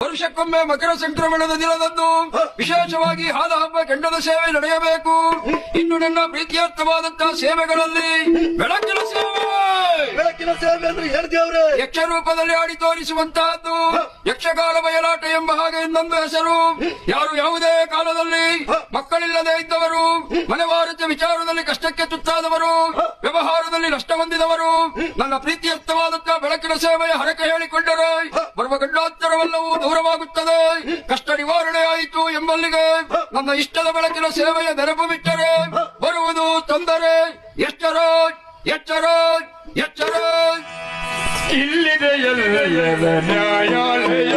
ವರ್ಷಕ್ಕೊಮ್ಮೆ ಮಕರ ಸಂಕ್ರಮಣದ ದಿನದಂದು ವಿಶೇಷವಾಗಿ ಹಾಲ ಹಬ್ಬ ಕೆಂಡದ ಸೇವೆ ನಡೆಯಬೇಕು. ಇನ್ನು ನನ್ನ ಪ್ರೀತಿಯರ್ಥವಾದಂತಹ ಸೇವೆಗಳಲ್ಲಿ ಬೆಳಕಿನ ಸೇವೆ ಅಂದ್ರೆ ಹೇಳ್ದೇವ್ರೆ ಯಕ್ಷ ರೂಪದಲ್ಲಿ ಆಡಿ ತೋರಿಸುವಂತಹದ್ದು ಯಕ್ಷಗಾನ ಬಯಲಾಟ ಎಂಬ ಹಾಗೆ ಇನ್ನೊಂದು ಹೆಸರು. ಯಾರು ಯಾವುದೇ ಕಾಲದಲ್ಲಿ ಮಕ್ಕಳಿಲ್ಲದೆ ಇದ್ದವರು, ಮನೆವಾರತೆ ವಿಚಾರದಲ್ಲಿ ಕಷ್ಟಕ್ಕೆ ತುತ್ತಾದವರು, ವ್ಯವಹಾರದಲ್ಲಿ ನಷ್ಟ ಹೊಂದಿದವರು ನನ್ನ ಪ್ರೀತಿಯರ್ಥವಾದಂತಹ ಬೆಳಕಿನ ಸೇವೆಯ ಹರಕೆ ಹೇಳಿಕೊಂಡರೆ ಬರುವ ಗಂಡಾಂತರವೆಲ್ಲವೂ ದೂರವಾಗುತ್ತದೆ, ಕಷ್ಟ ನಿವಾರಣೆ ಆಯಿತು ಎಂಬಲ್ಲಿಗೆ ನನ್ನ ಇಷ್ಟದ ಬೆಳಕಿನ ಸೇವೆಯ ನೆನಪು ಬಿಟ್ಟರೆ ಬರುವುದು ತೊಂದರೆ. ಎಚ್ಚರ ಎಚ್ಚರ ಎಚ್ಚರ. ಇಲ್ಲಿದೆ ಎಲ್ಲ ನ್ಯಾಯಾಲಯ.